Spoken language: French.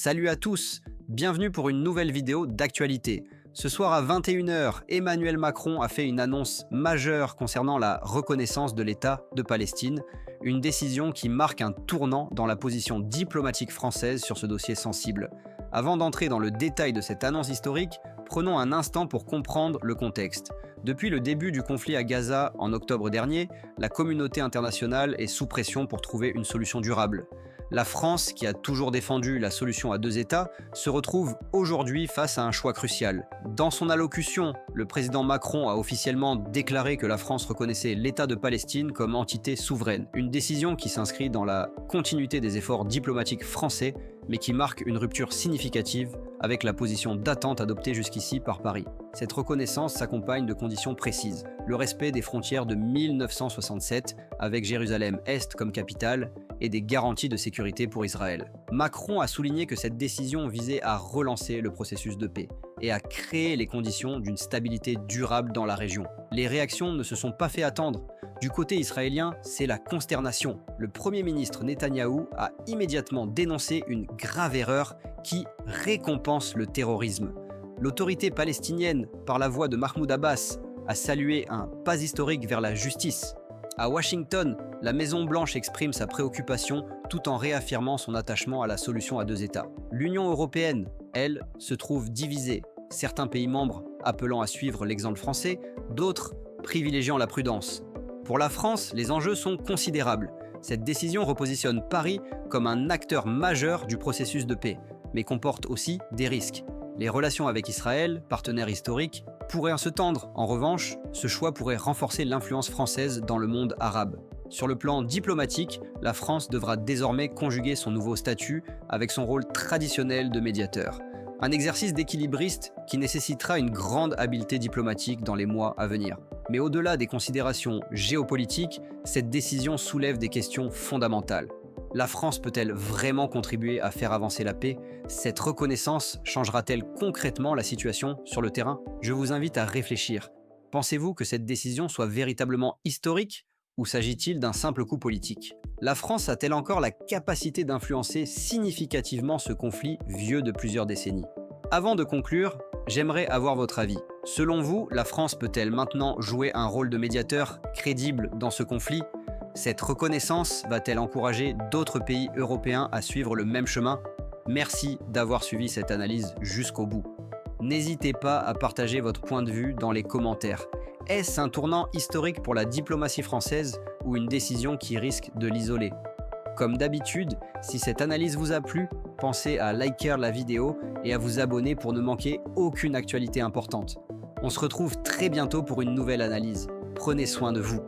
Salut à tous, bienvenue pour une nouvelle vidéo d'actualité. Ce soir à 21 h, Emmanuel Macron a fait une annonce majeure concernant la reconnaissance de l'État de Palestine, une décision qui marque un tournant dans la position diplomatique française sur ce dossier sensible. Avant d'entrer dans le détail de cette annonce historique, prenons un instant pour comprendre le contexte. Depuis le début du conflit à Gaza en octobre dernier, la communauté internationale est sous pression pour trouver une solution durable. La France, qui a toujours défendu la solution à deux États, se retrouve aujourd'hui face à un choix crucial. Dans son allocution, le président Macron a officiellement déclaré que la France reconnaissait l'État de Palestine comme entité souveraine, une décision qui s'inscrit dans la continuité des efforts diplomatiques français, mais qui marque une rupture significative avec la position d'attente adoptée jusqu'ici par Paris. Cette reconnaissance s'accompagne de conditions précises. Le respect des frontières de 1967, avec Jérusalem-Est comme capitale, et des garanties de sécurité pour Israël. Macron a souligné que cette décision visait à relancer le processus de paix et à créer les conditions d'une stabilité durable dans la région. Les réactions ne se sont pas fait attendre. Du côté israélien, c'est la consternation. Le Premier ministre Netanyahou a immédiatement dénoncé une grave erreur qui récompense le terrorisme. L'autorité palestinienne, par la voix de Mahmoud Abbas, a salué un pas historique vers la justice. À Washington, la Maison-Blanche exprime sa préoccupation tout en réaffirmant son attachement à la solution à deux États. L'Union européenne, elle, se trouve divisée, certains pays membres appelant à suivre l'exemple français, d'autres privilégiant la prudence. Pour la France, les enjeux sont considérables. Cette décision repositionne Paris comme un acteur majeur du processus de paix, mais comporte aussi des risques. Les relations avec Israël, partenaire historique, pourraient se tendre. En revanche, ce choix pourrait renforcer l'influence française dans le monde arabe. Sur le plan diplomatique, la France devra désormais conjuguer son nouveau statut avec son rôle traditionnel de médiateur. Un exercice d'équilibriste qui nécessitera une grande habileté diplomatique dans les mois à venir. Mais au-delà des considérations géopolitiques, cette décision soulève des questions fondamentales. La France peut-elle vraiment contribuer à faire avancer la paix? Cette reconnaissance changera-t-elle concrètement la situation sur le terrain? Je vous invite à réfléchir. Pensez-vous que cette décision soit véritablement historique ou s'agit-il d'un simple coup politique? La France a-t-elle encore la capacité d'influencer significativement ce conflit vieux de plusieurs décennies? Avant de conclure, j'aimerais avoir votre avis. Selon vous, la France peut-elle maintenant jouer un rôle de médiateur crédible dans ce conflit? Cette reconnaissance va-t-elle encourager d'autres pays européens à suivre le même chemin? Merci d'avoir suivi cette analyse jusqu'au bout. N'hésitez pas à partager votre point de vue dans les commentaires. Est-ce un tournant historique pour la diplomatie française ou une décision qui risque de l'isoler? Comme d'habitude, si cette analyse vous a plu, pensez à liker la vidéo et à vous abonner pour ne manquer aucune actualité importante. On se retrouve très bientôt pour une nouvelle analyse. Prenez soin de vous.